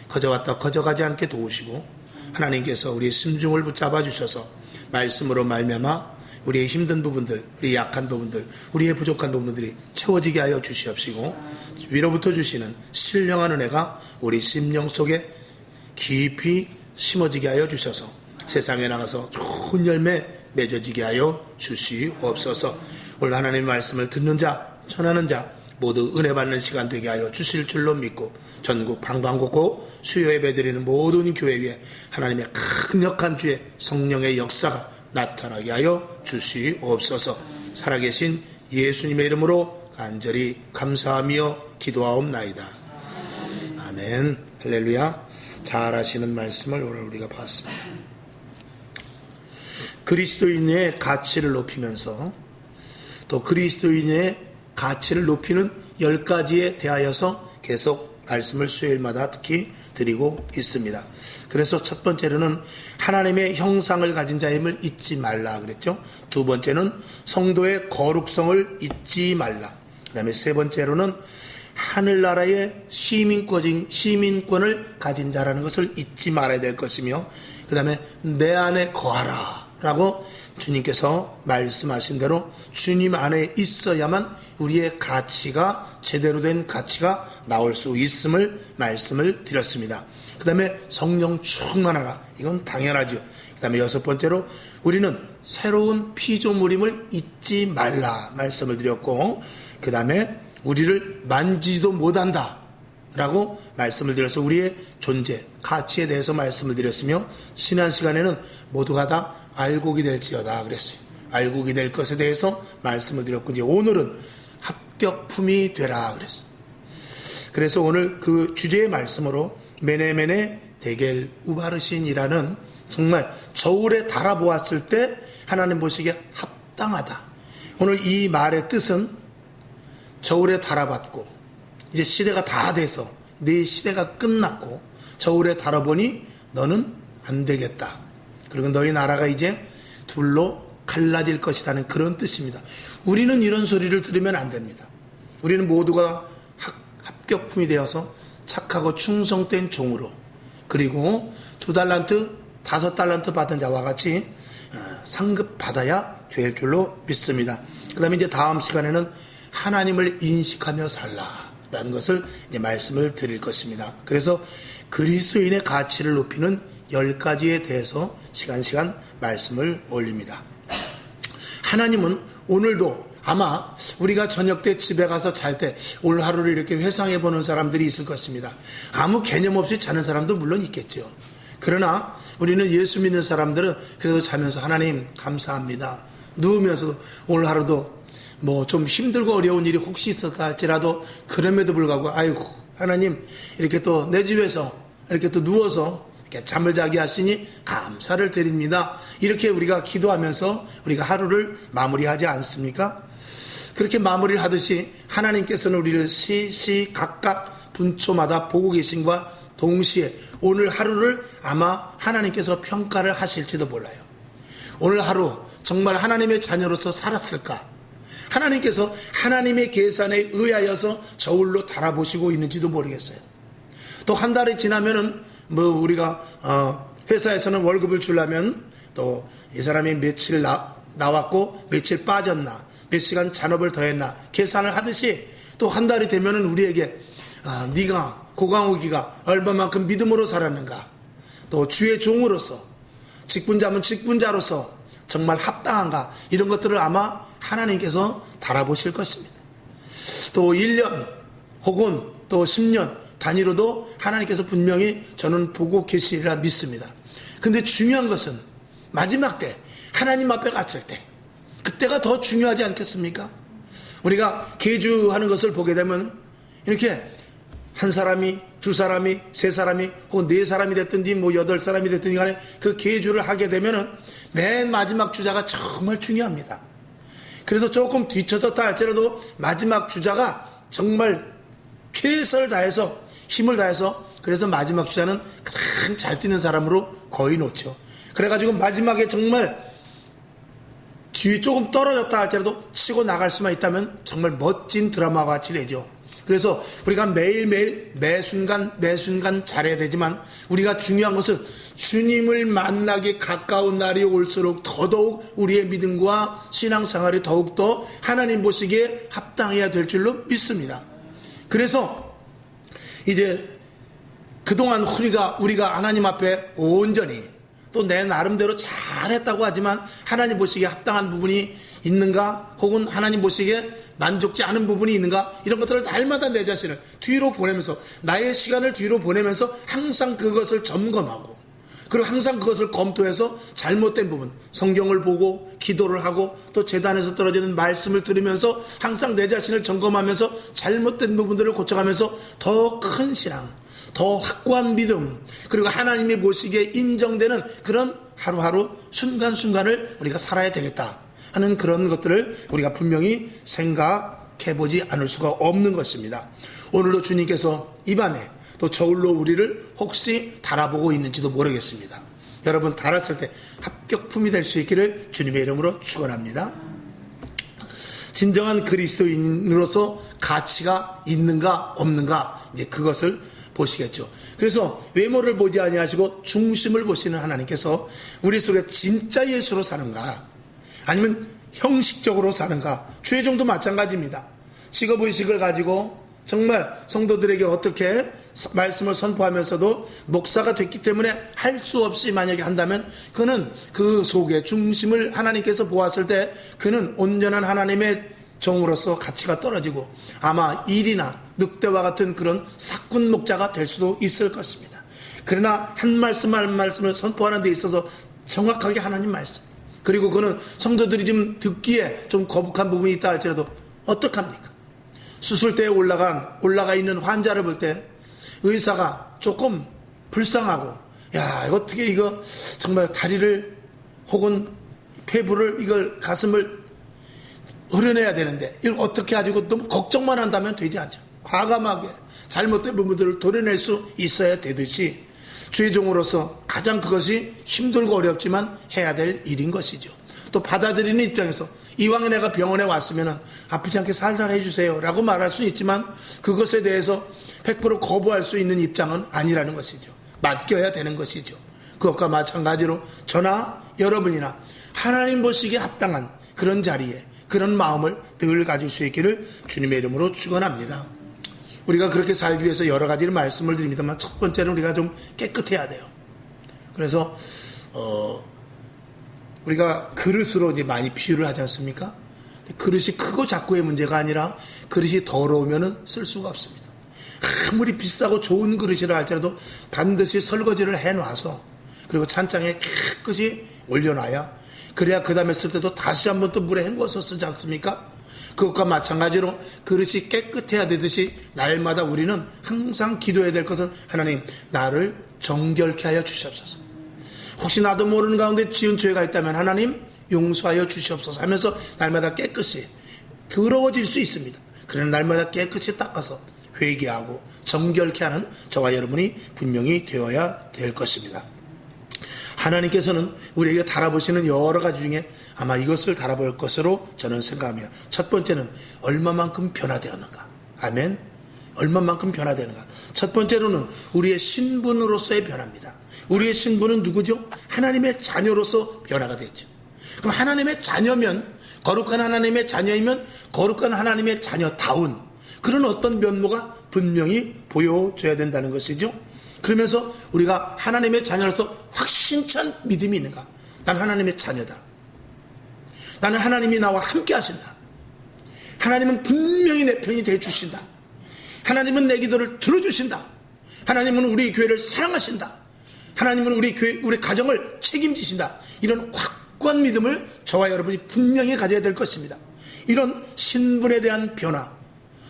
거저왔다 거저가지 않게 도우시고 하나님께서 우리의 심중을 붙잡아 주셔서 말씀으로 말미암아 우리의 힘든 부분들, 우리의 약한 부분들, 우리의 부족한 부분들이 채워지게 하여 주시옵시고 위로부터 주시는 신령한 은혜가 우리 심령 속에 깊이 심어지게 하여 주셔서 세상에 나가서 좋은 열매 맺어지게 하여 주시옵소서. 오늘 하나님의 말씀을 듣는 자, 전하는 자 모두 은혜 받는 시간 되게 하여 주실 줄로 믿고 전국 방방곡곡 수요 예배 드리는 모든 교회 위에 하나님의 강력한 주의 성령의 역사가 나타나게 하여 주시옵소서. 살아계신 예수님의 이름으로 간절히 감사하며 기도하옵나이다. 아멘. 할렐루야. 잘 아시는 말씀을 오늘 우리가 봤습니다. 그리스도인의 가치를 높이면서 또 그리스도인의 가치를 높이는 10가지에 대하여서 계속 말씀을 수요일마다 특히 드리고 있습니다. 그래서 첫 번째로는 하나님의 형상을 가진 자임을 잊지 말라 그랬죠. 두 번째는 성도의 거룩성을 잊지 말라. 그 다음에 세 번째로는 하늘나라의 시민권을 가진 자라는 것을 잊지 말아야 될 것이며, 그 다음에 내 안에 거하라 라고 주님께서 말씀하신 대로 주님 안에 있어야만 우리의 가치가 제대로 된 가치가 나올 수 있음을 말씀을 드렸습니다. 그 다음에 성령 충만하라. 이건 당연하죠. 그 다음에 여섯 번째로 우리는 새로운 피조물임을 잊지 말라 말씀을 드렸고, 그 다음에 우리를 만지지도 못한다 라고 말씀을 드려서 우리의 존재, 가치에 대해서 말씀을 드렸으며, 지난 시간에는 모두가 다 알곡이 될지어다 그랬어요. 알곡이 될 것에 대해서 말씀을 드렸고, 이제 오늘은 합격품이 되라 그랬어요. 그래서 오늘 그 주제의 말씀으로 메네메네 데겔 우바르신이라는 정말 저울에 달아보았을 때 하나님 보시기에 합당하다. 오늘 이 말의 뜻은 저울에 달아봤고 이제 시대가 다 돼서 네 시대가 끝났고 저울에 달아보니 너는 안 되겠다. 그리고 너희 나라가 이제 둘로 갈라질 것이라는 그런 뜻입니다. 우리는 이런 소리를 들으면 안 됩니다. 우리는 모두가 합격품이 되어서 착하고 충성된 종으로, 그리고 2달란트, 5달란트 받은 자와 같이 상급 받아야 될 줄로 믿습니다. 그 다음에 이제 다음 시간에는 하나님을 인식하며 살라라는 것을 이제 말씀을 드릴 것입니다. 그래서 그리스도인의 가치를 높이는 10가지에 대해서 시간 말씀을 올립니다. 하나님은 오늘도 아마 우리가 저녁 때 집에 가서 잘 때 오늘 하루를 이렇게 회상해 보는 사람들이 있을 것입니다. 아무 개념 없이 자는 사람도 물론 있겠죠. 그러나 우리는 예수 믿는 사람들은 그래도 자면서 하나님 감사합니다. 누우면서도 오늘 하루도 뭐 좀 힘들고 어려운 일이 혹시 있었다 할지라도 그럼에도 불구하고 아이고 하나님 이렇게 또 내 집에서 이렇게 또 누워서 이렇게 잠을 자게 하시니 감사를 드립니다. 이렇게 우리가 기도하면서 우리가 하루를 마무리하지 않습니까? 그렇게 마무리를 하듯이 하나님께서는 우리를 각각 분초마다 보고 계신과 동시에 오늘 하루를 아마 하나님께서 평가를 하실지도 몰라요. 오늘 하루 정말 하나님의 자녀로서 살았을까? 하나님께서 하나님의 계산에 의하여서 저울로 달아보시고 있는지도 모르겠어요. 또 한 달이 지나면은 뭐 우리가 회사에서는 월급을 주려면 또 이 사람이 며칠 나왔고 며칠 빠졌나, 몇 시간 잔업을 더했나 계산을 하듯이 또 한 달이 되면은 우리에게 네가 고강욱이가 얼마만큼 믿음으로 살았는가, 또 주의 종으로서 직분자면 직분자로서 정말 합당한가, 이런 것들을 아마 하나님께서 달아보실 것입니다. 또 1년 혹은 또 10년 단위로도 하나님께서 분명히 저는 보고 계시리라 믿습니다. 근데 중요한 것은 마지막 때 하나님 앞에 갔을 때 그때가 더 중요하지 않겠습니까? 우리가 계주하는 것을 보게 되면 이렇게 한 사람이, 두 사람이, 세 사람이 혹은 네 사람이 됐든지 뭐 8사람이 됐든지 간에 그 계주를 하게 되면은 맨 마지막 주자가 정말 중요합니다. 그래서 조금 뒤쳐졌다 할지라도 마지막 주자가 정말 최선을 다해서 힘을 다해서, 그래서 마지막 주자는 가장 잘 뛰는 사람으로 거의 놓죠. 그래가지고 마지막에 정말 뒤 조금 떨어졌다 할지라도 치고 나갈 수만 있다면 정말 멋진 드라마와 같이 되죠. 그래서 우리가 매일매일 매순간 잘해야 되지만 우리가 중요한 것은 주님을 만나기 가까운 날이 올수록 더더욱 우리의 믿음과 신앙생활이 더욱더 하나님 보시기에 합당해야 될 줄로 믿습니다. 그래서 이제 그동안 우리가 하나님 앞에 온전히 또 내 나름대로 잘했다고 하지만 하나님 보시기에 합당한 부분이 있는가, 혹은 하나님 보시기에 만족지 않은 부분이 있는가, 이런 것들을 날마다 내 자신을 뒤로 보내면서, 나의 시간을 뒤로 보내면서 항상 그것을 점검하고, 그리고 항상 그것을 검토해서 잘못된 부분, 성경을 보고 기도를 하고 또 제단에서 떨어지는 말씀을 들으면서 항상 내 자신을 점검하면서 잘못된 부분들을 고쳐가면서 더 큰 신앙, 더 확고한 믿음, 그리고 하나님이 보시기에 인정되는 그런 하루하루 순간순간을 우리가 살아야 되겠다 하는 그런 것들을 우리가 분명히 생각해보지 않을 수가 없는 것입니다. 오늘도 주님께서 이 밤에 또 저울로 우리를 혹시 달아보고 있는지도 모르겠습니다. 여러분, 달았을 때 합격품이 될 수 있기를 주님의 이름으로 축원합니다. 진정한 그리스도인으로서 가치가 있는가 없는가, 이제 그것을 보시겠죠. 그래서 외모를 보지 아니하시고 중심을 보시는 하나님께서 우리 속에 진짜 예수로 사는가, 아니면 형식적으로 사는가. 주의종도 마찬가지입니다. 직업의식을 가지고 정말 성도들에게 어떻게 말씀을 선포하면서도 목사가 됐기 때문에 할 수 없이 만약에 한다면 그는 그 속에 중심을 하나님께서 보았을 때 그는 온전한 하나님의 종으로서 가치가 떨어지고 아마 일이나 늑대와 같은 그런 사꾼 목자가 될 수도 있을 것입니다. 그러나 한 말씀 한 말씀을 선포하는 데 있어서 정확하게 하나님 말씀, 그리고 그는 성도들이 좀 듣기에 좀 거북한 부분이 있다 할지라도 어떡합니까? 수술대에 올라가 있는 환자를 볼 때 의사가 조금 불쌍하고, 야, 어떻게 이거 정말 다리를 혹은 폐부를, 이걸 가슴을 도려내야 되는데 이걸 어떻게 가지고 너무 걱정만 한다면 되지 않죠. 과감하게 잘못된 부분들을 도려낼 수 있어야 되듯이 주의 종으로서 가장 그것이 힘들고 어렵지만 해야 될 일인 것이죠. 또 받아들이는 입장에서 이왕에 내가 병원에 왔으면 아프지 않게 살살 해주세요 라고 말할 수 있지만 그것에 대해서 100% 거부할 수 있는 입장은 아니라는 것이죠. 맡겨야 되는 것이죠. 그것과 마찬가지로 저나 여러분이나 하나님 보시기에 합당한 그런 자리에 그런 마음을 늘 가질 수 있기를 주님의 이름으로 축원합니다. 우리가 그렇게 살기 위해서 여러 가지를 말씀을 드립니다만 첫 번째는 우리가 좀 깨끗해야 돼요. 그래서 우리가 그릇으로 이제 많이 비유를 하지 않습니까? 그릇이 크고 작고의 문제가 아니라 그릇이 더러우면 쓸 수가 없습니다. 아무리 비싸고 좋은 그릇이라 할지라도 반드시 설거지를 해놔서 그리고 찬장에 깨끗이 올려놔야, 그래야 그 다음에 쓸 때도 다시 한번 또 물에 헹궈서 쓰지 않습니까? 그것과 마찬가지로 그릇이 깨끗해야 되듯이 날마다 우리는 항상 기도해야 될 것은 하나님, 나를 정결케 하여 주시옵소서. 혹시 나도 모르는 가운데 지은 죄가 있다면 하나님 용서하여 주시옵소서 하면서 날마다 깨끗이 더러워질 수 있습니다. 그러나 날마다 깨끗이 닦아서 회개하고 정결케 하는 저와 여러분이 분명히 되어야 될 것입니다. 하나님께서는 우리에게 달아보시는 여러 가지 중에 아마 이것을 달아볼 것으로 저는 생각합니다. 첫 번째는 얼마만큼 변화되었는가. 아멘. 얼마만큼 변화되는가. 첫 번째로는 우리의 신분으로서의 변화입니다. 우리의 신분은 누구죠? 하나님의 자녀로서 변화가 됐죠. 그럼 하나님의 자녀면, 거룩한 하나님의 자녀이면 거룩한 하나님의 자녀다운 그런 어떤 면모가 분명히 보여줘야 된다는 것이죠. 그러면서 우리가 하나님의 자녀로서 확신찬 믿음이 있는가. 난 하나님의 자녀다. 나는 하나님이 나와 함께 하신다. 하나님은 분명히 내 편이 되어주신다. 하나님은 내 기도를 들어주신다. 하나님은 우리 교회를 사랑하신다. 하나님은 우리 가정을 책임지신다. 이런 확고한 믿음을 저와 여러분이 분명히 가져야 될 것입니다. 이런 신분에 대한 변화.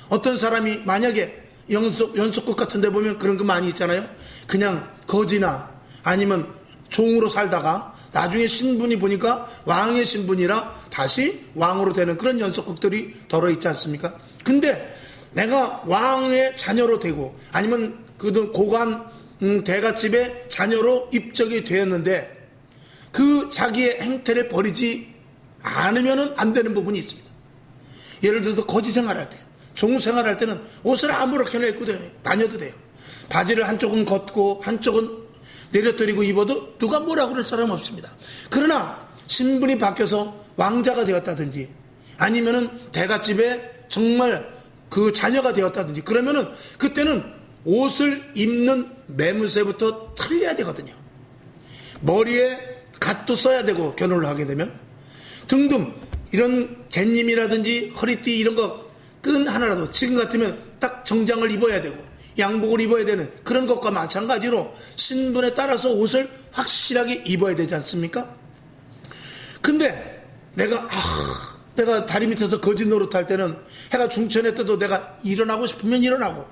어떤 사람이 만약에 연속국 같은 데 보면 그런 거 많이 있잖아요. 그냥 거지나 아니면 종으로 살다가 나중에 신분이 보니까 왕의 신분이라 다시 왕으로 되는 그런 연속국들이 더러 있지 않습니까? 근데 내가 왕의 자녀로 되고 아니면 그 고관 대갓집의 자녀로 입적이 되었는데 그 자기의 행태를 버리지 않으면 안 되는 부분이 있습니다. 예를 들어서 거지 생활할 때 종생활할 때는 옷을 아무렇게나 입고 다녀도 돼요. 바지를 한쪽은 걷고 한쪽은 내려뜨리고 입어도 누가 뭐라고 그럴 사람 없습니다. 그러나 신분이 바뀌어서 왕자가 되었다든지 아니면은 대갓집에 정말 그 자녀가 되었다든지 그러면은 그때는 옷을 입는 매무새부터 틀려야 되거든요. 머리에 갓도 써야 되고 결혼을 하게 되면 등등 이런 갯님이라든지 허리띠 이런 거 끈 하나라도 지금 같으면 딱 정장을 입어야 되고 양복을 입어야 되는 그런 것과 마찬가지로 신분에 따라서 옷을 확실하게 입어야 되지 않습니까? 근데 내가 다리 밑에서 거짓 노릇할 때는 해가 중천에 떠도 내가 일어나고 싶으면 일어나고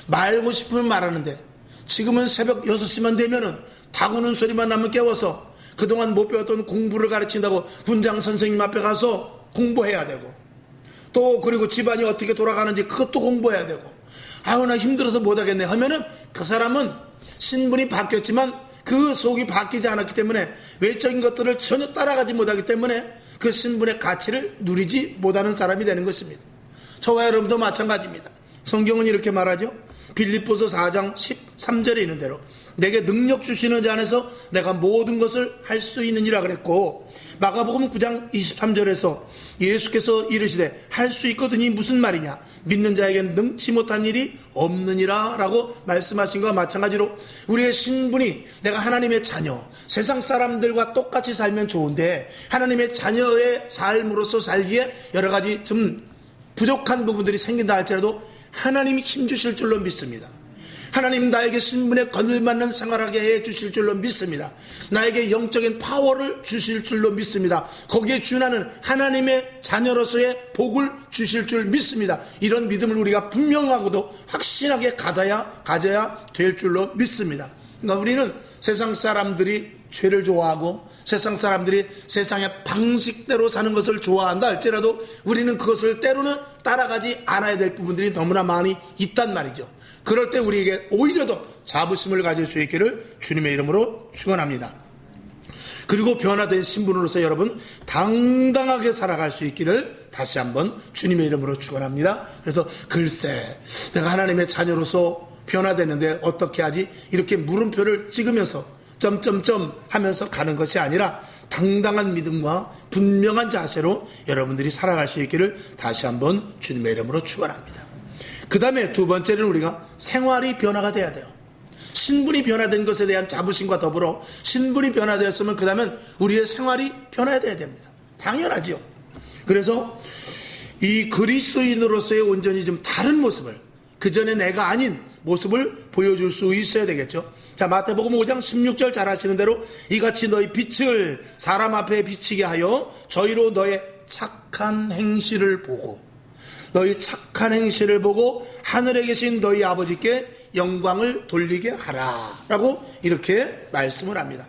말고 싶으면 말하는데 지금은 새벽 6시만 되면은 다구는 소리만 나면 깨워서 그동안 못 배웠던 공부를 가르친다고 군장 선생님 앞에 가서 공부해야 되고 또 그리고 집안이 어떻게 돌아가는지 그것도 공부해야 되고 아유 나 힘들어서 못하겠네 하면은 그 사람은 신분이 바뀌었지만 그 속이 바뀌지 않았기 때문에 외적인 것들을 전혀 따라가지 못하기 때문에 그 신분의 가치를 누리지 못하는 사람이 되는 것입니다. 저와 여러분도 마찬가지입니다. 성경은 이렇게 말하죠. 빌립보서 4장 13절에 있는 대로 내게 능력 주시는 자 안에서 내가 모든 것을 할 수 있느니라 그랬고 마가복음 9장 23절에서 예수께서 이르시되 할 수 있거든이 무슨 말이냐 믿는 자에게는 능치 못한 일이 없느니라 라고 말씀하신 것과 마찬가지로 우리의 신분이 내가 하나님의 자녀 세상 사람들과 똑같이 살면 좋은데 하나님의 자녀의 삶으로서 살기에 여러 가지 좀 부족한 부분들이 생긴다 할지라도 하나님이 힘주실 줄로 믿습니다. 하나님 나에게 신분에 걸맞는 생활하게 해 주실 줄로 믿습니다. 나에게 영적인 파워를 주실 줄로 믿습니다. 거기에 준하는 하나님의 자녀로서의 복을 주실 줄 믿습니다. 이런 믿음을 우리가 분명하고도 확신하게 가져야 될 줄로 믿습니다. 그러니까 우리는 세상 사람들이 죄를 좋아하고 세상 사람들이 세상의 방식대로 사는 것을 좋아한다 할지라도 우리는 그것을 때로는 따라가지 않아야 될 부분들이 너무나 많이 있단 말이죠. 그럴 때 우리에게 오히려 더 자부심을 가질 수 있기를 주님의 이름으로 축원합니다. 그리고 변화된 신분으로서 여러분 당당하게 살아갈 수 있기를 다시 한번 주님의 이름으로 축원합니다. 그래서 글쎄 내가 하나님의 자녀로서 변화되는데 어떻게 하지? 이렇게 물음표를 찍으면서 점점점 하면서 가는 것이 아니라 당당한 믿음과 분명한 자세로 여러분들이 살아갈 수 있기를 다시 한번 주님의 이름으로 축원합니다. 그 다음에 두 번째는 우리가 생활이 변화가 돼야 돼요. 신분이 변화된 것에 대한 자부심과 더불어 신분이 변화되었으면 그 다음엔 우리의 생활이 변화해야 됩니다. 당연하지요. 그래서 이 그리스도인으로서의 온전히 좀 다른 모습을 그전에 내가 아닌 모습을 보여줄 수 있어야 되겠죠. 자, 마태복음 5장 16절 잘 아시는 대로 이같이 너희 빛을 사람 앞에 비치게 하여 저희로 너의 착한 행실을 보고 하늘에 계신 너희 아버지께 영광을 돌리게 하라 라고 이렇게 말씀을 합니다.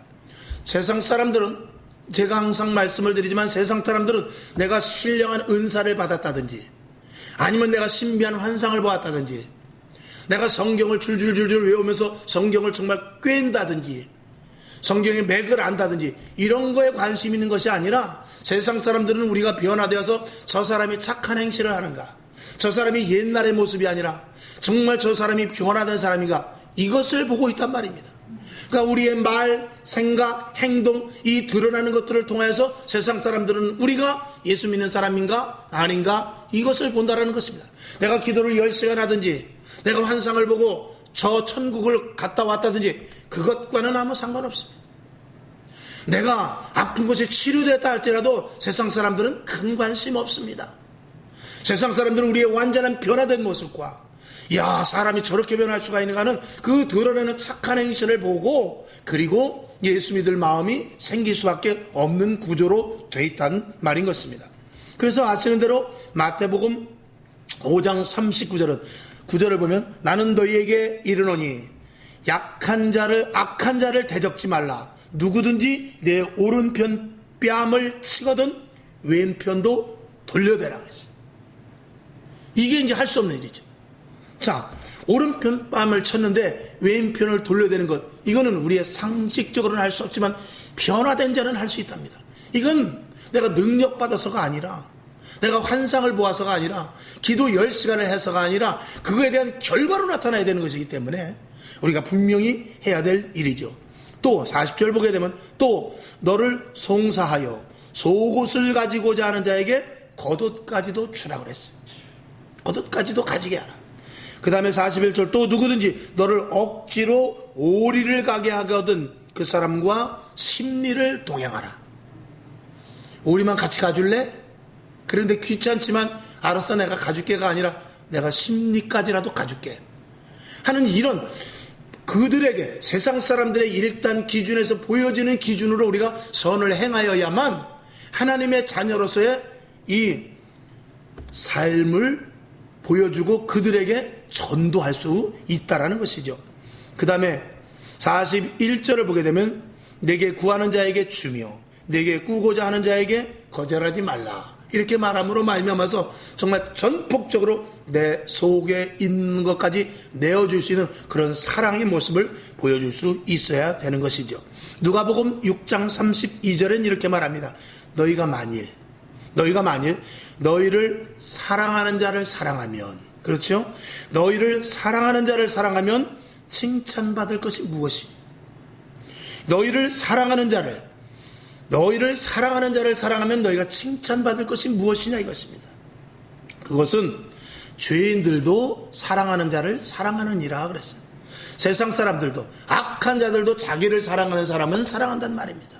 세상 사람들은 제가 항상 말씀을 드리지만 세상 사람들은 내가 신령한 은사를 받았다든지 아니면 내가 신비한 환상을 보았다든지 내가 성경을 줄줄줄줄 외우면서 성경을 정말 꿰인다든지 성경의 맥을 안다든지 이런 거에 관심 있는 것이 아니라 세상 사람들은 우리가 변화되어서 저 사람이 착한 행실을 하는가 저 사람이 옛날의 모습이 아니라 정말 저 사람이 변화된 사람인가 이것을 보고 있단 말입니다. 그러니까 우리의 말, 생각, 행동 이 드러나는 것들을 통해서 세상 사람들은 우리가 예수 믿는 사람인가 아닌가 이것을 본다라는 것입니다. 내가 기도를 10시간 하든지 내가 환상을 보고 저 천국을 갔다 왔다든지 그것과는 아무 상관없습니다. 내가 아픈 것이 치료됐다 할지라도 세상 사람들은 큰 관심 없습니다. 세상 사람들은 우리의 완전한 변화된 모습과 야 사람이 저렇게 변할 수가 있는가 하는 그 드러내는 착한 행실을 보고 그리고 예수 믿을 마음이 생길 수밖에 없는 구조로 돼 있다는 말인 것입니다. 그래서 아시는 대로 마태복음 5장 39절은 9절을 보면 나는 너희에게 이르노니 악한 자를 대적지 말라. 누구든지 내 오른편 뺨을 치거든 왼편도 돌려대라 그랬어요. 이게 이제 할 수 없는 일이죠. 자, 오른편 뺨을 쳤는데 왼편을 돌려대는 것 이거는 우리의 상식적으로는 할 수 없지만 변화된 자는 할 수 있답니다. 이건 내가 능력받아서가 아니라 내가 환상을 보아서가 아니라 기도 10시간을 해서가 아니라 그거에 대한 결과로 나타나야 되는 것이기 때문에 우리가 분명히 해야 될 일이죠. 또 40절 보게 되면 또 너를 송사하여 속옷을 가지고자 하는 자에게 겉옷까지도 주라 그랬어요. 겉옷까지도 가지게 하라. 그 다음에 41절 또 누구든지 너를 억지로 오리를 가게 하거든 그 사람과 심리를 동행하라. 오리만 같이 가줄래? 그런데 귀찮지만 알았어 내가 가줄게가 아니라 내가 심리까지라도 가줄게 하는 이런 그들에게 세상 사람들의 일단 기준에서 보여지는 기준으로 우리가 선을 행하여야만 하나님의 자녀로서의 이 삶을 보여주고 그들에게 전도할 수 있다라는 것이죠. 그 다음에 41절을 보게 되면 내게 구하는 자에게 주며 내게 꾸고자 하는 자에게 거절하지 말라. 이렇게 말함으로 말미암아서 정말 전폭적으로 내 속에 있는 것까지 내어줄 수 있는 그런 사랑의 모습을 보여줄 수 있어야 되는 것이죠. 누가복음 6장 32절엔 이렇게 말합니다. 너희가 만일 너희를 사랑하는 자를 사랑하면, 그렇죠? 너희를 사랑하는 자를 사랑하면 칭찬받을 것이 무엇이? 너희를 사랑하는 자를 사랑하면 너희가 칭찬받을 것이 무엇이냐 이것입니다. 그것은 죄인들도 사랑하는 자를 사랑하느니라 그랬어요. 세상 사람들도 악한 자들도 자기를 사랑하는 사람은 사랑한다는 말입니다.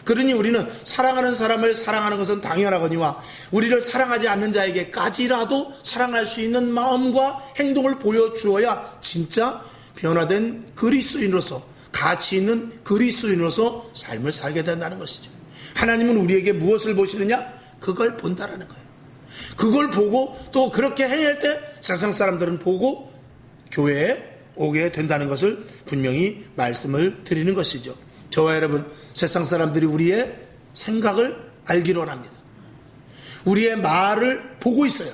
그러니 우리는 사랑하는 사람을 사랑하는 것은 당연하거니와 우리를 사랑하지 않는 자에게까지라도 사랑할 수 있는 마음과 행동을 보여주어야 진짜 변화된 그리스도인으로서 가치 있는 그리스도인으로서 삶을 살게 된다는 것이죠. 하나님은 우리에게 무엇을 보시느냐? 그걸 본다라는 거예요. 그걸 보고 또 그렇게 행할 때 세상 사람들은 보고 교회에 오게 된다는 것을 분명히 말씀을 드리는 것이죠. 저와 여러분, 세상 사람들이 우리의 생각을 알기를 원합니다. 우리의 말을 보고 있어요.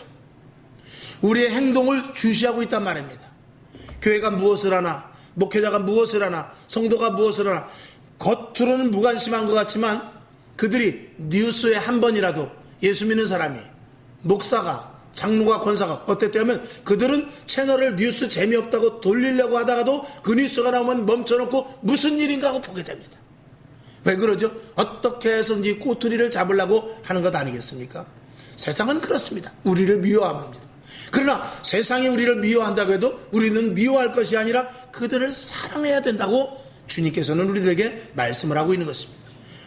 우리의 행동을 주시하고 있단 말입니다. 교회가 무엇을 하나, 목회자가 무엇을 하나, 성도가 무엇을 하나, 겉으로는 무관심한 것 같지만 그들이 뉴스에 한 번이라도 예수 믿는 사람이, 목사가, 장로가, 권사가 어땠다면 그들은 채널을 뉴스 재미없다고 돌리려고 하다가도 그 뉴스가 나오면 멈춰놓고 무슨 일인가 하고 보게 됩니다. 왜 그러죠? 어떻게 해서든지 꼬투리를 잡으려고 하는 것 아니겠습니까? 세상은 그렇습니다. 우리를 미워합니다. 그러나 세상이 우리를 미워한다고 해도 우리는 미워할 것이 아니라 그들을 사랑해야 된다고 주님께서는 우리들에게 말씀을 하고 있는 것입니다.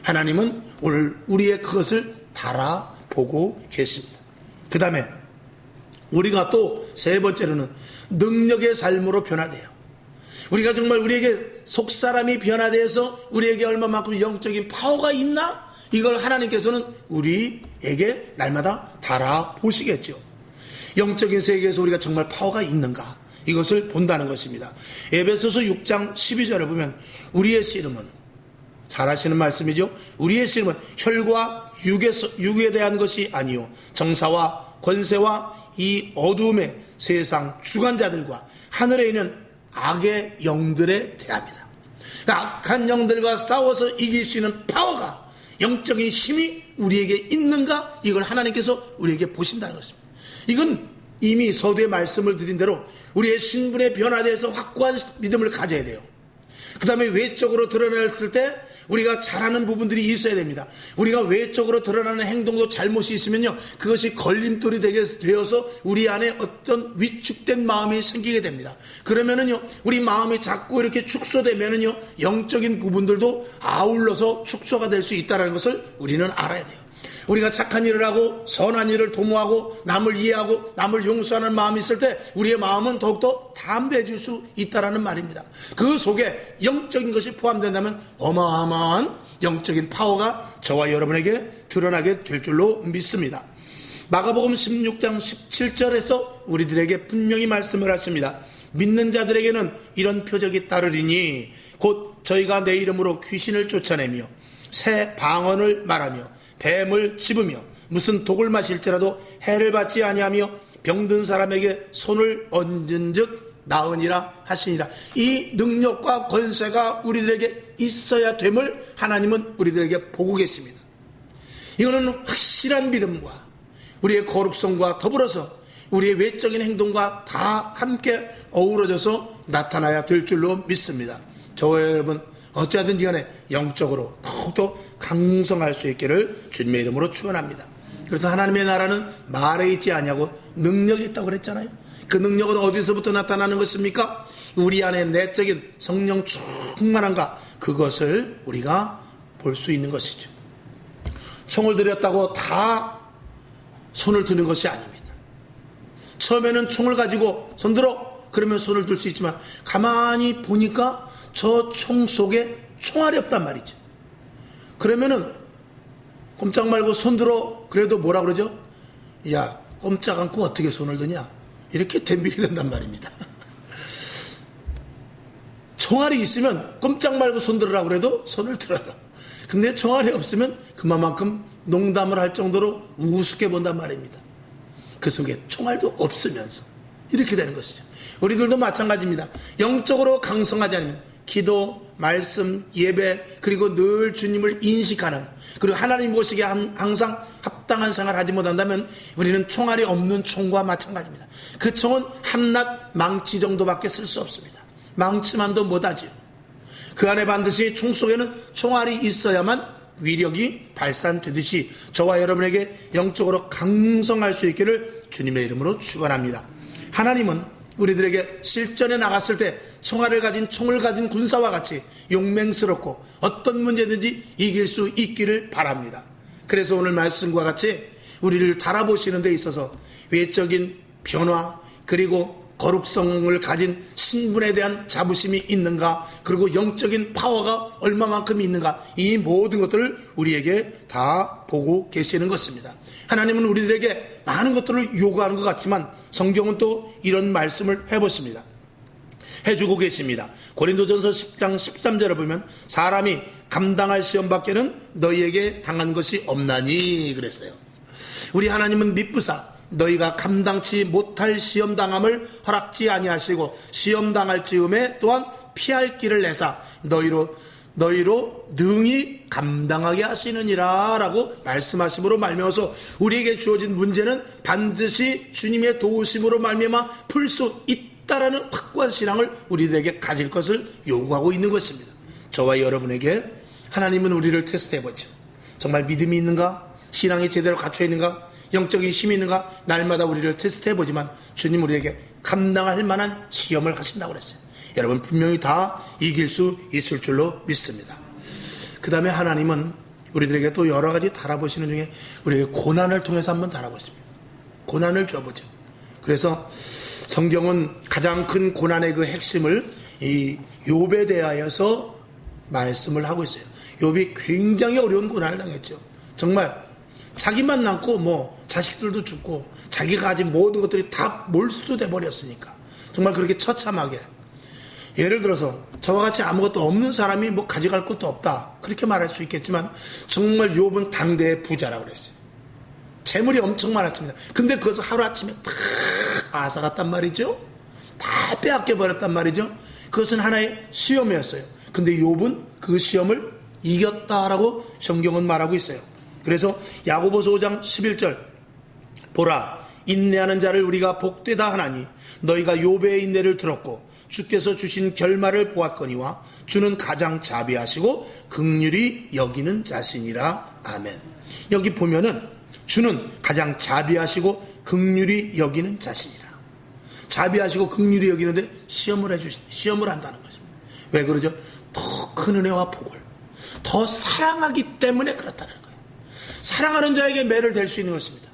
하나님은 오늘 우리의 그것을 달아보고 계십니다. 그 다음에 우리가 또 세 번째로는 능력의 삶으로 변화돼요. 우리가 정말 우리에게 속사람이 변화돼서 우리에게 얼마만큼 영적인 파워가 있나? 이걸 하나님께서는 우리에게 날마다 달아보시겠죠. 영적인 세계에서 우리가 정말 파워가 있는가? 이것을 본다는 것입니다. 에베소서 6장 12절을 보면 우리의 씨름은, 잘 아시는 말씀이죠. 우리의 씨름은 혈과 육에 대한 것이 아니요 정사와 권세와 이 어두움의 세상 주관자들과 하늘에 있는 악의 영들에 대합니다. 그러니까 악한 영들과 싸워서 이길 수 있는 파워가, 영적인 힘이 우리에게 있는가? 이걸 하나님께서 우리에게 보신다는 것입니다. 이건 이미 서두에 말씀을 드린 대로 우리의 신분의 변화에 대해서 확고한 믿음을 가져야 돼요. 그 다음에 외적으로 드러났을 때 우리가 잘하는 부분들이 있어야 됩니다. 우리가 외적으로 드러나는 행동도 잘못이 있으면요, 그것이 걸림돌이 되게 되어서 우리 안에 어떤 위축된 마음이 생기게 됩니다. 그러면은요, 우리 마음이 자꾸 이렇게 축소되면은요, 영적인 부분들도 아울러서 축소가 될 수 있다는 것을 우리는 알아야 돼요. 우리가 착한 일을 하고 선한 일을 도모하고 남을 이해하고 남을 용서하는 마음이 있을 때 우리의 마음은 더욱더 담대해질 수 있다는 말입니다. 그 속에 영적인 것이 포함된다면 어마어마한 영적인 파워가 저와 여러분에게 드러나게 될 줄로 믿습니다. 마가복음 16장 17절에서 우리들에게 분명히 말씀을 하십니다. 믿는 자들에게는 이런 표적이 따르리니 곧 저희가 내 이름으로 귀신을 쫓아내며 새 방언을 말하며 뱀을 집으며 무슨 독을 마실지라도 해를 받지 아니하며 병든 사람에게 손을 얹은 즉 나으니라 하시니라. 이 능력과 권세가 우리들에게 있어야 됨을 하나님은 우리들에게 보고 계십니다. 이거는 확실한 믿음과 우리의 거룩성과 더불어서 우리의 외적인 행동과 다 함께 어우러져서 나타나야 될 줄로 믿습니다. 저와 여러분 어찌하든지 간에 영적으로 더욱더 강성할 수 있기를 주님의 이름으로 축원합니다. 그래서 하나님의 나라는 말에 있지 아니하고 능력이 있다고 그랬잖아요. 그 능력은 어디서부터 나타나는 것입니까? 우리 안에 내적인 성령 충만함과 그것을 우리가 볼 수 있는 것이죠. 총을 들였다고 다 손을 드는 것이 아닙니다. 처음에는 총을 가지고 손들어 그러면 손을 들 수 있지만 가만히 보니까 저 총 속에 총알이 없단 말이죠. 그러면은 꼼짝 말고 손들어 그래도 뭐라 그러죠? 야, 꼼짝 않고 어떻게 손을 드냐? 이렇게 덤비게 된단 말입니다. 총알이 있으면 꼼짝 말고 손들으라고 그래도 손을 들어요. 근데 총알이 없으면 그만큼 농담을 할 정도로 우습게 본단 말입니다. 그 속에 총알도 없으면서 이렇게 되는 것이죠. 우리들도 마찬가지입니다. 영적으로 강성하지 않으면 기도, 말씀, 예배 그리고 늘 주님을 인식하는 그리고 하나님 보시기에 항상 합당한 생활을 하지 못한다면 우리는 총알이 없는 총과 마찬가지입니다. 그 총은 한낱 망치 정도밖에 쓸 수 없습니다. 망치만도 못하지요. 그 안에 반드시 총 속에는 총알이 있어야만 위력이 발산되듯이 저와 여러분에게 영적으로 강성할 수 있기를 주님의 이름으로 축원합니다. 하나님은 우리들에게 실전에 나갔을 때 총을 가진 군사와 같이 용맹스럽고 어떤 문제든지 이길 수 있기를 바랍니다. 그래서 오늘 말씀과 같이 우리를 달아보시는 데 있어서 외적인 변화 그리고 거룩성을 가진 신분에 대한 자부심이 있는가 그리고 영적인 파워가 얼마만큼 있는가 이 모든 것들을 우리에게 다 보고 계시는 것입니다. 하나님은 우리들에게 많은 것들을 요구하는 것 같지만 성경은 또 이런 말씀을 해주고 계십니다. 고린도전서 10장 13절을 보면 사람이 감당할 시험밖에는 너희에게 당한 것이 없나니 그랬어요. 우리 하나님은 미쁘사 너희가 감당치 못할 시험당함을 허락지 아니하시고 시험당할 즈음에 또한 피할 길을 내사 너희로 능히 감당하게 하시느니라 라고 말씀하심으로 말미암아서 우리에게 주어진 문제는 반드시 주님의 도우심으로 말미암아 풀 수 있다라는 확고한 신앙을 우리들에게 가질 것을 요구하고 있는 것입니다. 저와 여러분에게 하나님은 우리를 테스트해보죠. 정말 믿음이 있는가? 신앙이 제대로 갖춰 있는가? 영적인 힘이 있는가? 날마다 우리를 테스트해보지만 주님 우리에게 감당할 만한 시험을 하신다고 그랬어요. 여러분 분명히 다 이길 수 있을 줄로 믿습니다. 그 다음에 하나님은 우리들에게 또 여러 가지 달아보시는 중에 우리에게 고난을 통해서 한번 달아보십니다. 고난을 줘보죠. 그래서 성경은 가장 큰 고난의 그 핵심을 이 욥에 대하여서 말씀을 하고 있어요. 욥이 굉장히 어려운 고난을 당했죠. 정말 자기만 남고 자식들도 죽고 자기가 가진 모든 것들이 다 몰수돼 버렸으니까 정말 그렇게 처참하게 예를 들어서 저와 같이 아무것도 없는 사람이 가져갈 것도 없다 그렇게 말할 수 있겠지만 정말 욥은 당대의 부자라고 그랬어요. 재물이 엄청 많았습니다. 근데 그것을 하루아침에 다 앗아갔단 말이죠. 다 빼앗겨 버렸단 말이죠. 그것은 하나의 시험이었어요. 근데 욥은 그 시험을 이겼다라고 성경은 말하고 있어요. 그래서 야고보서 5장 11절 보라 인내하는 자를 우리가 복되다 하나니 너희가 욥의 인내를 들었고 주께서 주신 결말을 보았거니와 주는 가장 자비하시고 긍휼히 여기는 자신이라. 아멘. 여기 보면은 주는 가장 자비하시고 긍휼히 여기는 자신이라. 자비하시고 긍휼히 여기는데 시험을 한다는 것입니다. 왜 그러죠? 더 큰 은혜와 복을 더 사랑하기 때문에 그렇다는 거예요. 사랑하는 자에게 매를 댈 수 있는 것입니다.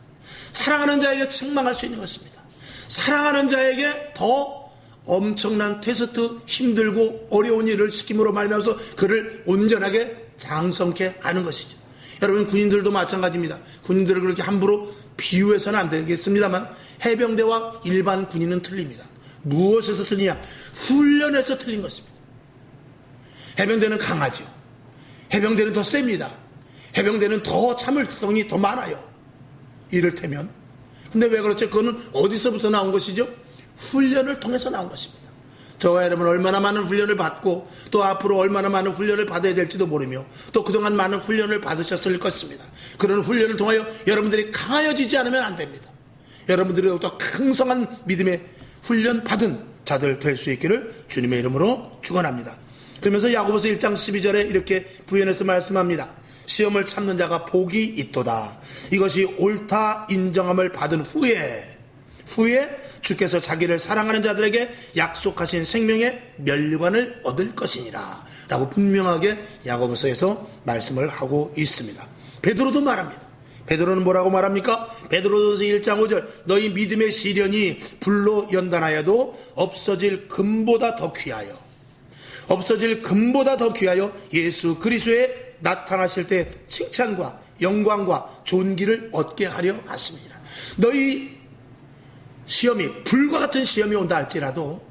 사랑하는 자에게 책망할 수 있는 것입니다. 사랑하는 자에게 더 엄청난 테스트, 힘들고 어려운 일을 시킴으로 말미암아서 그를 온전하게 장성케 하는 것이죠. 여러분 군인들도 마찬가지입니다. 군인들을 그렇게 함부로 비유해서는 안 되겠습니다만 해병대와 일반 군인은 틀립니다. 무엇에서 틀리냐? 훈련에서 틀린 것입니다. 해병대는 강하죠. 해병대는 더 셉니다. 해병대는 더 참을성이 더 많아요. 이를테면. 근데 왜 그렇죠? 그거는 어디서부터 나온 것이죠? 훈련을 통해서 나온 것입니다. 저와 여러분 얼마나 많은 훈련을 받고 또 앞으로 얼마나 많은 훈련을 받아야 될지도 모르며 또 그동안 많은 훈련을 받으셨을 것입니다. 그런 훈련을 통하여 여러분들이 강하여지지 않으면 안 됩니다. 여러분들이 더 강성한 믿음의 훈련 받은 자들 될 수 있기를 주님의 이름으로 축원합니다. 그러면서 야고보서 1장 12절에 이렇게 부연해서 말씀합니다. 시험을 참는 자가 복이 있도다. 이것이 옳다 인정함을 받은 후에 주께서 자기를 사랑하는 자들에게 약속하신 생명의 면류관을 얻을 것이니라 라고 분명하게 야고보서에서 말씀을 하고 있습니다. 베드로도 말합니다. 베드로는 뭐라고 말합니까? 베드로전서 1장 5절 너희 믿음의 시련이 불로 연단하여도 없어질 금보다 더 귀하여 예수 그리스도에 나타나실 때 칭찬과 영광과 존귀를 얻게 하려 하십니다. 너희 시험이 불과 같은 시험이 온다 할지라도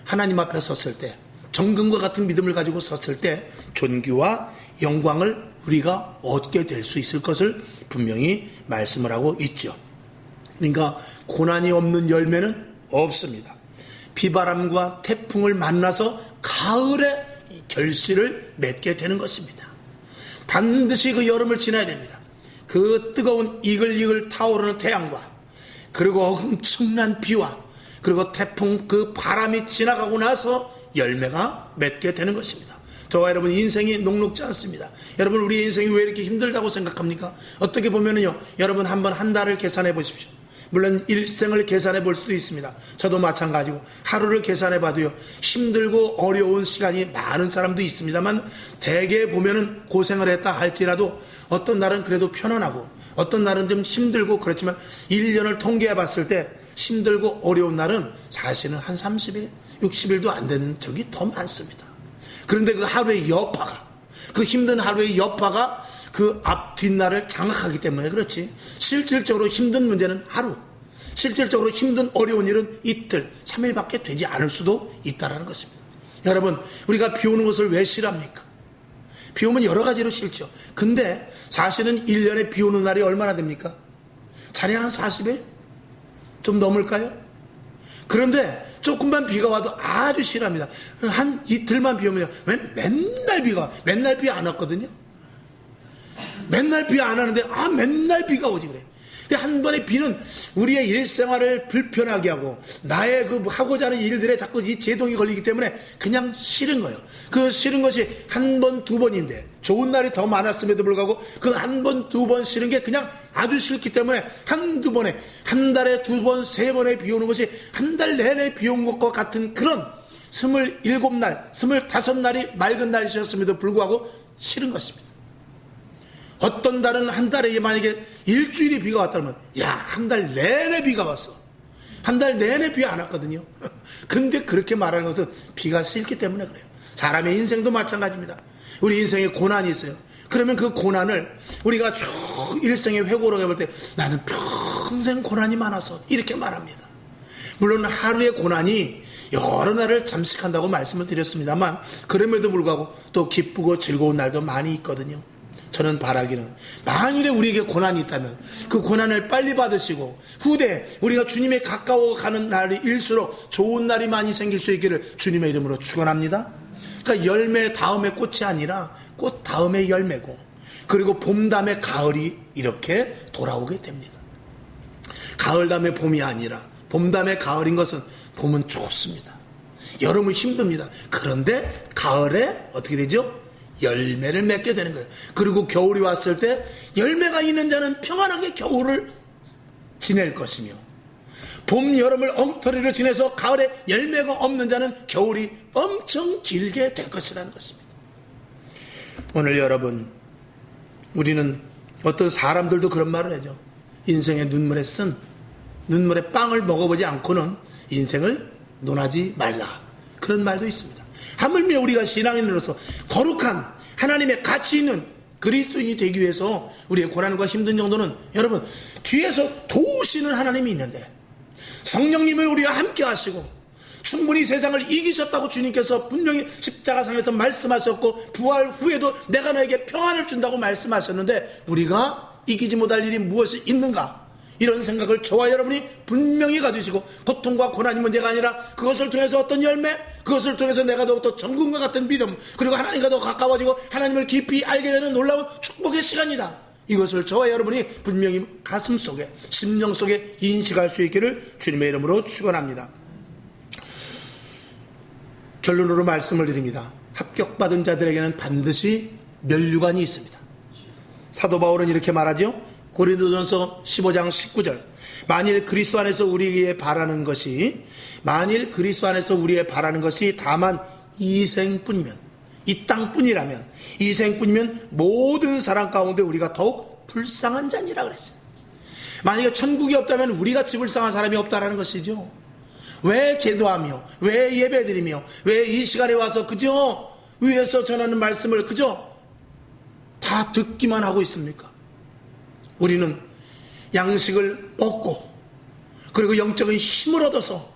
하나님 앞에 섰을 때 정금과 같은 믿음을 가지고 섰을 때 존귀와 영광을 우리가 얻게 될 수 있을 것을 분명히 말씀을 하고 있죠. 그러니까 고난이 없는 열매는 없습니다. 비바람과 태풍을 만나서 가을에 결실을 맺게 되는 것입니다. 반드시 그 여름을 지나야 됩니다. 그 뜨거운 이글이글 타오르는 태양과 그리고 엄청난 비와 그리고 태풍 그 바람이 지나가고 나서 열매가 맺게 되는 것입니다. 저와 여러분 인생이 녹록지 않습니다. 여러분 우리 인생이 왜 이렇게 힘들다고 생각합니까? 어떻게 보면은요, 여러분 한번 한 달을 계산해 보십시오. 물론 일생을 계산해 볼 수도 있습니다. 저도 마찬가지고 하루를 계산해 봐도요 힘들고 어려운 시간이 많은 사람도 있습니다만 대개 보면은 고생을 했다 할지라도 어떤 날은 그래도 편안하고 어떤 날은 좀 힘들고 그렇지만 1년을 통계해 봤을 때 힘들고 어려운 날은 사실은 한 30일, 60일도 안 되는 적이 더 많습니다. 그런데 그 하루의 여파가 그 힘든 하루의 여파가 그 앞 뒷날을 장악하기 때문에 그렇지 실질적으로 힘든 문제는 하루 실질적으로 힘든 어려운 일은 이틀 3일밖에 되지 않을 수도 있다는 것입니다. 여러분 우리가 비 오는 것을 왜 싫어합니까? 비 오면 여러 가지로 싫죠. 근데 사실은 1년에 비 오는 날이 얼마나 됩니까? 자량 한 40일? 좀 넘을까요? 그런데 조금만 비가 와도 아주 싫어합니다. 한 이틀만 비 오면 왜 맨날 비 안 왔거든요. 맨날 비 안 하는데 맨날 비가 오지 그래. 한 번의 비는 우리의 일생활을 불편하게 하고 나의 그 하고자 하는 일들에 자꾸 이 제동이 걸리기 때문에 그냥 싫은 거예요. 그 싫은 것이 한 번, 두 번인데 좋은 날이 더 많았음에도 불구하고 그 한 번, 두 번 싫은 게 그냥 아주 싫기 때문에 한두 번에 한 달에 두 번, 세 번에 비 오는 것이 한 달 내내 비 온 것과 같은 그런 27날, 25날이 맑은 날이셨음에도 불구하고 싫은 것입니다. 어떤 달은 한 달에 만약에 일주일이 비가 왔다면 한 달 내내 비가 왔어. 한 달 내내 비 안 왔거든요. 근데 그렇게 말하는 것은 비가 싫기 때문에 그래요. 사람의 인생도 마찬가지입니다. 우리 인생에 고난이 있어요. 그러면 그 고난을 우리가 쭉 일생의 회고로 해볼 때 나는 평생 고난이 많아서 이렇게 말합니다. 물론 하루의 고난이 여러 날을 잠식한다고 말씀을 드렸습니다만 그럼에도 불구하고 또 기쁘고 즐거운 날도 많이 있거든요. 저는 바라기는 만일에 우리에게 고난이 있다면 그 고난을 빨리 받으시고 후대 우리가 주님에 가까워가는 날이 일수록 좋은 날이 많이 생길 수 있기를 주님의 이름으로 축원합니다. 그러니까 열매 다음에 꽃이 아니라 꽃 다음에 열매고 그리고 봄 다음에 가을이 이렇게 돌아오게 됩니다. 가을 다음에 봄이 아니라 봄 다음에 가을인 것은 봄은 좋습니다. 여름은 힘듭니다. 그런데 가을에 어떻게 되죠? 열매를 맺게 되는 거예요. 그리고 겨울이 왔을 때 열매가 있는 자는 평안하게 겨울을 지낼 것이며 봄, 여름을 엉터리로 지내서 가을에 열매가 없는 자는 겨울이 엄청 길게 될 것이라는 것입니다. 오늘 여러분 우리는 어떤 사람들도 그런 말을 하죠. 인생의 눈물의 빵을 먹어보지 않고는 인생을 논하지 말라. 그런 말도 있습니다. 하물며 우리가 신앙인으로서 거룩한 하나님의 가치 있는 그리스도인이 되기 위해서 우리의 고난과 힘든 정도는 여러분 뒤에서 도우시는 하나님이 있는데 성령님을 우리와 함께 하시고 충분히 세상을 이기셨다고 주님께서 분명히 십자가상에서 말씀하셨고 부활 후에도 내가 너에게 평안을 준다고 말씀하셨는데 우리가 이기지 못할 일이 무엇이 있는가? 이런 생각을 저와 여러분이 분명히 가지시고 고통과 고난이 문제가 아니라 그것을 통해서 어떤 열매, 그것을 통해서 내가 더욱더 정금과 같은 믿음, 그리고 하나님과 더 가까워지고 하나님을 깊이 알게 되는 놀라운 축복의 시간이다. 이것을 저와 여러분이 분명히 가슴 속에, 심령 속에 인식할 수 있기를 주님의 이름으로 축원합니다. 결론으로 말씀을 드립니다. 합격받은 자들에게는 반드시 면류관이 있습니다. 사도 바울은 이렇게 말하죠. 고린도전서 15장 19절. 만일 그리스도 안에서 우리의 바라는 것이 다만 이 생뿐이면, 이 땅뿐이라면, 이 생뿐이면 모든 사람 가운데 우리가 더욱 불쌍한 자니라 그랬어요. 만약에 천국이 없다면 우리같이 불쌍한 사람이 없다라는 것이죠. 왜 기도하며, 왜 예배드리며, 왜 이 시간에 와서 그저 위에서 전하는 말씀을 그저 다 듣기만 하고 있습니까? 우리는 양식을 먹고, 그리고 영적인 힘을 얻어서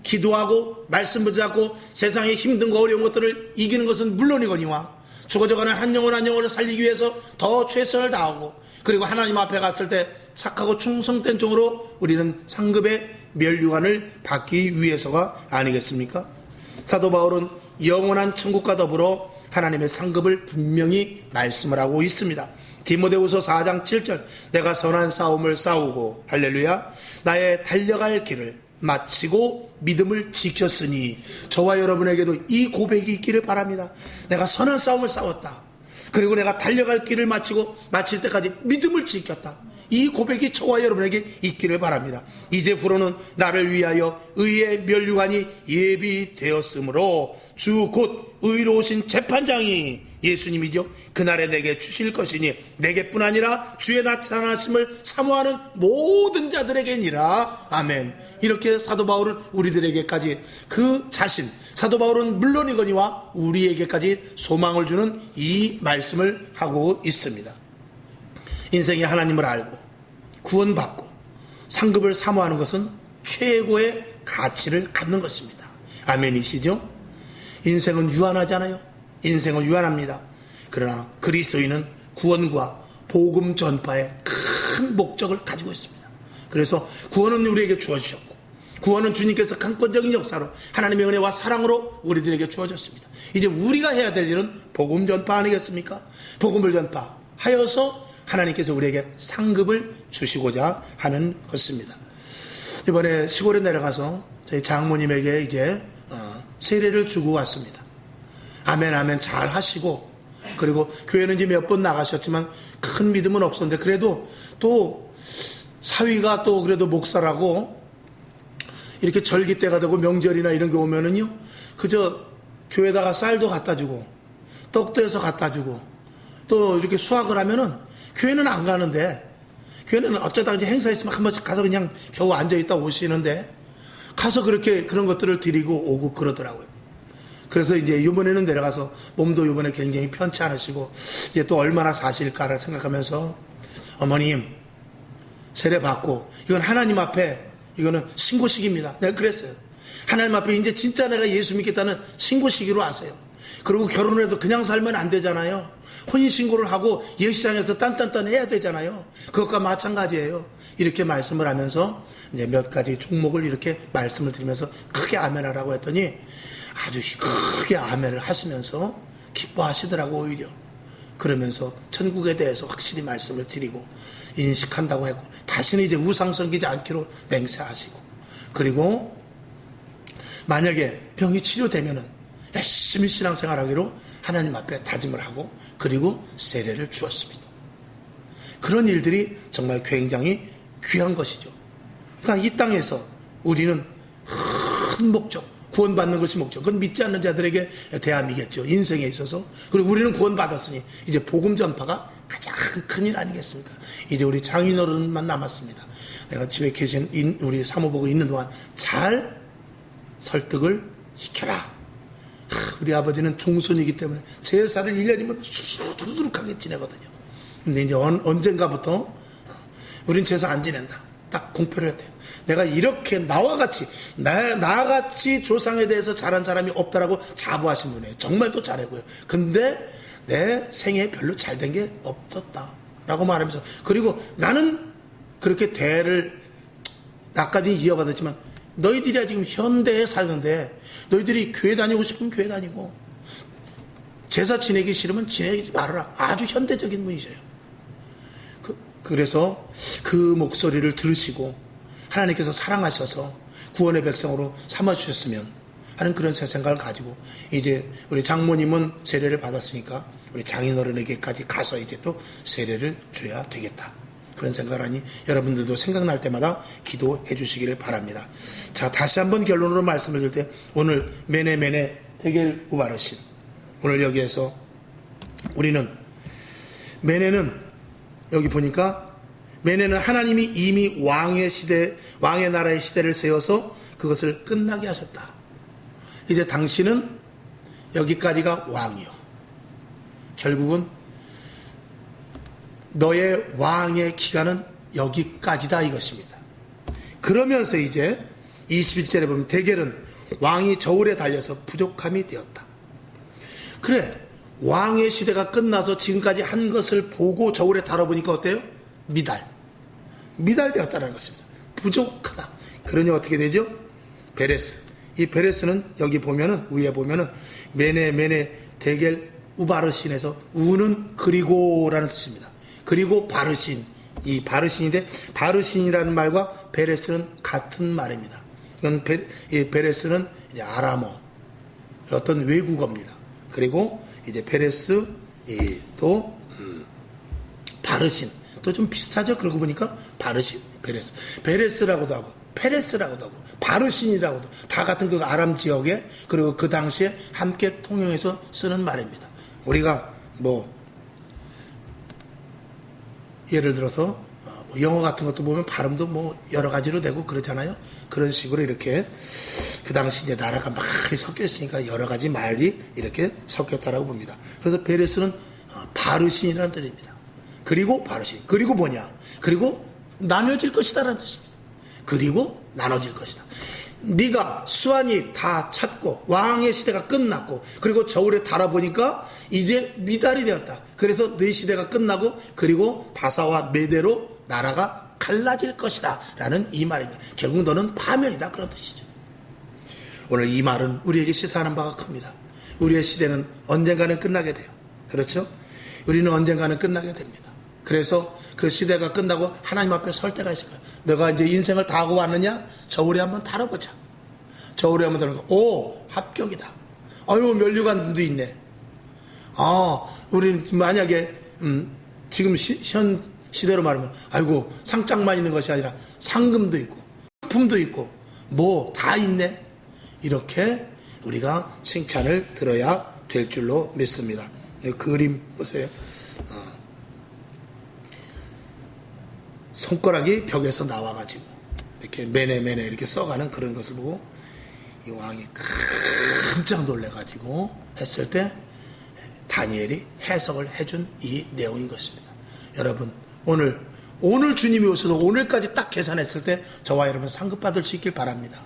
기도하고 말씀 붙잡고 세상의 힘든 거 어려운 것들을 이기는 것은 물론이거니와 죽어져가는 한 영혼 한 영혼을 살리기 위해서 더 최선을 다하고, 그리고 하나님 앞에 갔을 때 착하고 충성된 종으로 우리는 상급의 면류관을 받기 위해서가 아니겠습니까? 사도 바울은 영원한 천국과 더불어 하나님의 상급을 분명히 말씀을 하고 있습니다. 디모데후서 4장 7절. 내가 선한 싸움을 싸우고, 할렐루야, 나의 달려갈 길을 마치고 믿음을 지켰으니. 저와 여러분에게도 이 고백이 있기를 바랍니다. 내가 선한 싸움을 싸웠다. 그리고 내가 달려갈 길을 마치고 마칠 때까지 믿음을 지켰다. 이 고백이 저와 여러분에게 있기를 바랍니다. 이제부로는 나를 위하여 의의 면류관이 예비되었으므로 주 곧 의로우신 재판장이 예수님이죠. 그날에 내게 주실 것이니 내게뿐 아니라 주의 나타나심을 사모하는 모든 자들에게니라. 아멘. 이렇게 사도 바울은 우리들에게까지 그 자신, 사도 바울은 물론이거니와 우리에게까지 소망을 주는 이 말씀을 하고 있습니다. 인생의 하나님을 알고 구원받고 상급을 사모하는 것은 최고의 가치를 갖는 것입니다. 아멘이시죠? 인생은 유한하잖아요. 인생은 유한합니다. 그러나 그리스도인은 구원과 복음 전파에 큰 목적을 가지고 있습니다. 그래서 구원은 우리에게 주어주셨고, 구원은 주님께서 강권적인 역사로 하나님의 은혜와 사랑으로 우리들에게 주어졌습니다. 이제 우리가 해야 될 일은 복음 전파 아니겠습니까? 복음을 전파하여서 하나님께서 우리에게 상급을 주시고자 하는 것입니다. 이번에 시골에 내려가서 저희 장모님에게 이제 세례를 주고 왔습니다. 아멘 아멘 잘 하시고, 그리고 교회는 이제 몇 번 나가셨지만 큰 믿음은 없었는데, 그래도 또 사위가 또 그래도 목사라고 이렇게 절기 때가 되고 명절이나 이런 게 오면은요, 그저 교회에다가 쌀도 갖다 주고 떡도 해서 갖다 주고 또 이렇게 수학을 하면은 교회는 안 가는데, 교회는 어쩌다 이제 행사 있으면 한 번씩 가서 그냥 겨우 앉아있다 오시는데, 가서 그렇게 그런 것들을 드리고 오고 그러더라고요. 그래서 이제 이번에는 내려가서 몸도 이번에 굉장히 편치 않으시고 이제 또 얼마나 사실까를 생각하면서, 어머님 세례 받고 이건 하나님 앞에 이거는 신고식입니다. 내가 그랬어요. 하나님 앞에 이제 진짜 내가 예수 믿겠다는 신고식으로 하세요. 그리고 결혼을 해도 그냥 살면 안 되잖아요. 혼인신고를 하고 예수장에서 딴딴딴 해야 되잖아요. 그것과 마찬가지예요. 이렇게 말씀을 하면서 이제 몇 가지 종목을 이렇게 말씀을 드리면서 크게 아멘하라고 했더니 아주 크게 아멘을 하시면서 기뻐하시더라고. 오히려 그러면서 천국에 대해서 확실히 말씀을 드리고 인식한다고 했고, 다시는 이제 우상 섬기지 않기로 맹세하시고, 그리고 만약에 병이 치료되면은 열심히 신앙생활하기로 하나님 앞에 다짐을 하고, 그리고 세례를 주었습니다. 그런 일들이 정말 굉장히 귀한 것이죠. 그러니까 이 땅에서 우리는 큰 목적, 구원받는 것이 목적, 그건 믿지 않는 자들에게 대함이겠죠. 인생에 있어서. 그리고 우리는 구원받았으니 이제 복음 전파가 가장 큰 일 아니겠습니까? 이제 우리 장인어른만 남았습니다. 내가 집에 계신 우리 사모보고 있는 동안 잘 설득을 시켜라. 우리 아버지는 종손이기 때문에 제사를 1년이면 수두룩하게 지내거든요. 근데 이제 언젠가부터 우린 제사 안 지낸다. 딱 공표를 해야 돼요. 내가 이렇게 나같이 조상에 대해서 잘한 사람이 없다라고 자부하신 분이에요. 정말 또 잘하고요. 근데 내 생에 별로 잘된 게 없었다 라고 말하면서, 그리고 나는 그렇게 대를 나까지 이어받았지만 너희들이야 지금 현대에 살는데 너희들이 교회 다니고 싶으면 교회 다니고 제사 지내기 싫으면 지내지 말아라. 아주 현대적인 분이셔요. 그래서 그 목소리를 들으시고 하나님께서 사랑하셔서 구원의 백성으로 삼아주셨으면 하는 그런 새 생각을 가지고 이제 우리 장모님은 세례를 받았으니까 우리 장인어른에게까지 가서 이제 또 세례를 줘야 되겠다. 그런 생각을 하니 여러분들도 생각날 때마다 기도해 주시기를 바랍니다. 자, 다시 한번 결론으로 말씀을 드릴 때 오늘 메네메네 데겔 우바르신 오늘 여기에서 우리는 메네는 여기 보니까 메네는 하나님이 이미 왕의 나라의 시대를 세워서 그것을 끝나게 하셨다. 이제 당신은 여기까지가 왕이요. 결국은 너의 왕의 기간은 여기까지다 이것입니다. 그러면서 이제 21절에 보면 데겔은 왕이 저울에 달려서 부족함이 되었다. 그래, 왕의 시대가 끝나서 지금까지 한 것을 보고 저울에 달아보니까 어때요? 미달되었다는 것입니다. 부족하다. 그러니 어떻게 되죠? 베레스. 이 베레스는 여기 보면은 위에 보면은 메네 데겔 우바르신에서 우는 그리고라는 뜻입니다. 그리고 바르신. 이 바르신인데 바르신이라는 말과 베레스는 같은 말입니다. 이건 베레스는 이제 아람어 어떤 외국어입니다. 그리고 이제 베레스 또 바르신 또 좀 비슷하죠. 그러고 보니까 바르신 베레스라고도 하고 페레스라고도 하고 바르신이라고도 다 같은 그 아람 지역에 그리고 그 당시에 함께 통용해서 쓰는 말입니다. 우리가 뭐 예를 들어서 영어 같은 것도 보면 발음도 뭐 여러 가지로 되고 그렇잖아요. 그런 식으로 이렇게 그 당시 이제 나라가 많이 섞여 있으니까 여러 가지 말이 이렇게 섞였다라고 봅니다. 그래서 베레스는 바르신이라는 뜻입니다. 그리고 바르신. 그리고 뭐냐? 그리고 나눠질 것이다라는 뜻입니다. 그리고 나눠질 것이다. 네가 수완이 다 찼고 왕의 시대가 끝났고 그리고 저울에 달아보니까 이제 미달이 되었다. 그래서 네 시대가 끝나고 그리고 바사와 메대로 나라가 갈라질 것이다 라는 이 말입니다. 결국 너는 파멸이다 그런 뜻이죠. 오늘 이 말은 우리에게 시사하는 바가 큽니다. 우리의 시대는 언젠가는 끝나게 돼요. 그렇죠? 우리는 언젠가는 끝나게 됩니다. 그래서 그 시대가 끝나고 하나님 앞에 설 때가 있을 거예요. 너가 이제 인생을 다 하고 왔느냐? 저울에 한번 달아보자. 저울에 한번 달아보니까 오 합격이다. 아유 면류관도 있네. 우리는 만약에 지금 현 시대로 말하면 아이고 상장만 있는 것이 아니라 상금도 있고 품도 있고 뭐 다 있네. 이렇게 우리가 칭찬을 들어야 될 줄로 믿습니다. 그림 보세요. 손가락이 벽에서 나와가지고 이렇게 매네 이렇게 써가는 그런 것을 보고 이 왕이 깜짝 놀래가지고 했을 때 다니엘이 해석을 해준 이 내용인 것입니다. 여러분 오늘 주님이 오셔서 오늘까지 딱 계산했을 때 저와 여러분 상급 받을 수 있길 바랍니다.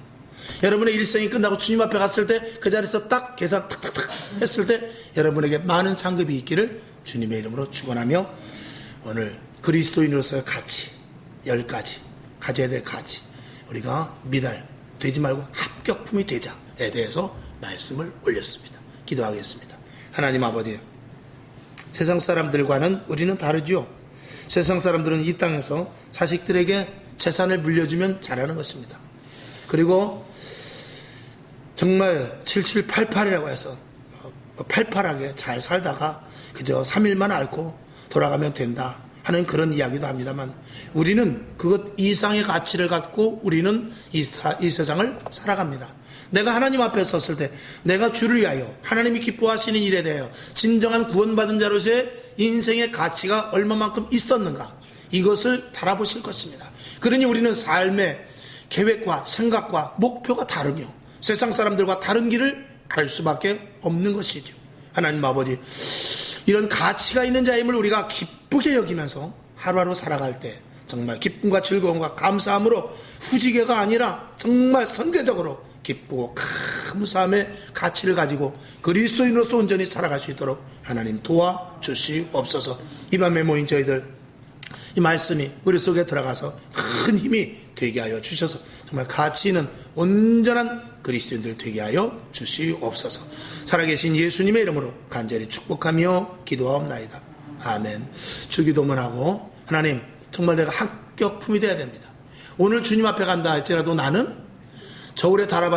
여러분의 일생이 끝나고 주님 앞에 갔을 때 그 자리에서 딱 계산 탁탁탁 했을 때 여러분에게 많은 상급이 있기를 주님의 이름으로 축원하며 오늘 그리스도인으로서의 가치 10가지 가져야 될 가치 우리가 미달 되지 말고 합격품이 되자에 대해서 말씀을 올렸습니다. 기도하겠습니다. 하나님 아버지 세상 사람들과는 우리는 다르죠. 세상 사람들은 이 땅에서 자식들에게 재산을 물려주면 잘하는 것입니다. 그리고 정말 7788이라고 해서 팔팔하게 잘 살다가 그저 3일만 앓고 돌아가면 된다 하는 그런 이야기도 합니다만 우리는 그것 이상의 가치를 갖고 우리는 이 세상을 살아갑니다. 내가 하나님 앞에 섰을 때 내가 주를 위하여 하나님이 기뻐하시는 일에 대하여 진정한 구원받은 자로서의 인생의 가치가 얼마만큼 있었는가 이것을 달아보실 것입니다. 그러니 우리는 삶의 계획과 생각과 목표가 다르며 세상 사람들과 다른 길을 갈 수밖에 없는 것이죠. 하나님 아버지 이런 가치가 있는 자임을 우리가 기쁘게 여기면서 하루하루 살아갈 때 정말 기쁨과 즐거움과 감사함으로 후지게가 아니라 정말 선제적으로 기쁘고 감사함의 가치를 가지고 그리스도인으로서 온전히 살아갈 수 있도록 하나님 도와주시옵소서. 이 밤에 모인 저희들 이 말씀이 우리 속에 들어가서 큰 힘이 되게 하여 주셔서 정말 가치 있는 온전한 그리스도인들 되게 하여 주시옵소서. 살아계신 예수님의 이름으로 간절히 축복하며 기도하옵나이다. 아멘. 주기도문 하고, 하나님 정말 내가 합격품이 되어야 됩니다. 오늘 주님 앞에 간다 할지라도 나는 저울에 달아봐